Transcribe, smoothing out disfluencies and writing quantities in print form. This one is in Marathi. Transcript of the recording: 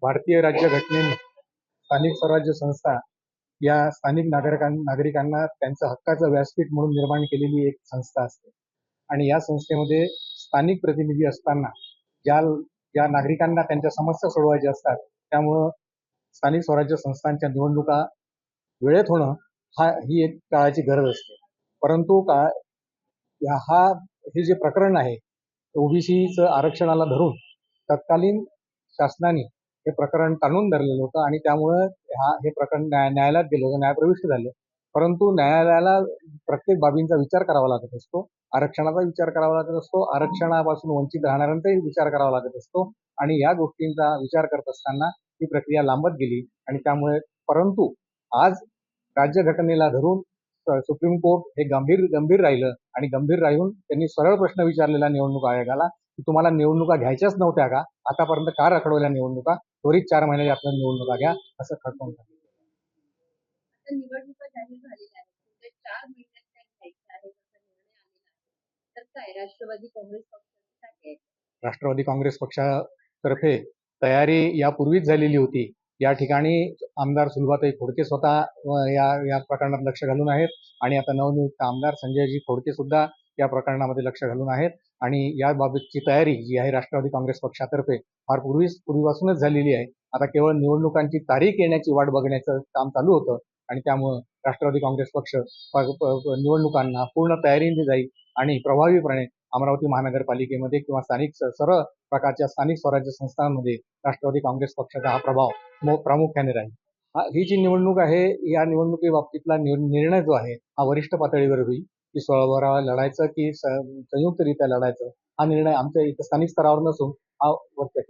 भारतीय राज्यघटनेने स्थानिक स्वराज्य संस्था या स्थानिक नागरिकांना त्यांचं हक्काचं व्यासपीठ म्हणून निर्माण केलेली एक संस्था असते आणि या संस्थेमध्ये स्थानिक प्रतिनिधी असताना ज्या ज्या नागरिकांना त्यांच्या समस्या सोडवायच्या असतात त्यामुळं स्थानिक स्वराज्य संस्थांच्या निवडणुका वेळेत होणं ही एक काळाची गरज असते. परंतु हे जे प्रकरण आहे ओबीसीचं आरक्षणाला धरून तत्कालीन शासनाने हे प्रकरण ताणून धरलेलं होतं आणि त्यामुळं हे प्रकरण न्यायालयात गेलं होतं, न्यायप्रविष्ट झालं. परंतु न्यायालयाला प्रत्येक बाबींचा विचार करावा लागत असतो. आरक्षणाचा विचार करावा लागत असतो, आरक्षणापासून वंचित राहणाऱ्यांचाही विचार करावा लागत असतो आणि या गोष्टींचा विचार करत असताना ही प्रक्रिया लांबत गेली आणि त्यामुळे परंतु आज राज्यघटनेला धरून सुप्रीम कोर्ट हे गंभीर राहिलं आणि गंभीर राहून त्यांनी सरळ प्रश्न विचारलेला निवडणूक आयोगाला की तुम्हाला निवडणुका घ्यायच्याच नव्हत्या का? आतापर्यंत का रखडवल्या निवडणुका? त्वरित 4 महिन्याच्या आत निवडणुका घ्या असं खटवून आता निवडणुका जाहीर झालेल्या आहेत. पुढे 4 महिन्यात त्या घ्यायच्या आहेत असा निर्णय आलेला आहे. तर काय राष्ट्रवादी काँग्रेस पक्षाचं काय आहे? राष्ट्रवादी काँग्रेस पक्षातर्फे तयारी यापूर्वीच झालेली होती. या ठिकाणी आमदार सुलभाताई खोडके स्वतः या प्रकरणात लक्ष घालून आहेत आणि आता नवनियुक्त आमदार संजयजी खोडके सुद्धा या प्रकरणामध्ये लक्ष घालून आहेत आणि याबाबतची तयारी जी आहे राष्ट्रवादी काँग्रेस पक्षातर्फे फार पूर्वीपासूनच झालेली आहे. आता केवळ निवडणुकांची तारीख येण्याची वाट बघण्याचं काम चालू होतं आणि त्यामुळं राष्ट्रवादी काँग्रेस पक्ष निवडणुकांना पूर्ण तयारीने जाईल आणि प्रभावीपणे अमरावती महानगरपालिकेमध्ये किंवा सर्व प्रकारच्या स्थानिक स्वराज्य संस्थांमध्ये राष्ट्रवादी काँग्रेस पक्षाचा हा प्रभाव प्रामुख्याने राहील. ही जी निवडणूक आहे या निवडणुकीबाबतीतला निर्णय जो आहे हा वरिष्ठ पातळीवर होईल की स्वबळावर लढायचं की संयुक्तरित्या लढायचं हा निर्णय आमच्या इथं स्थानिक स्तरावर नसून हा वरच्या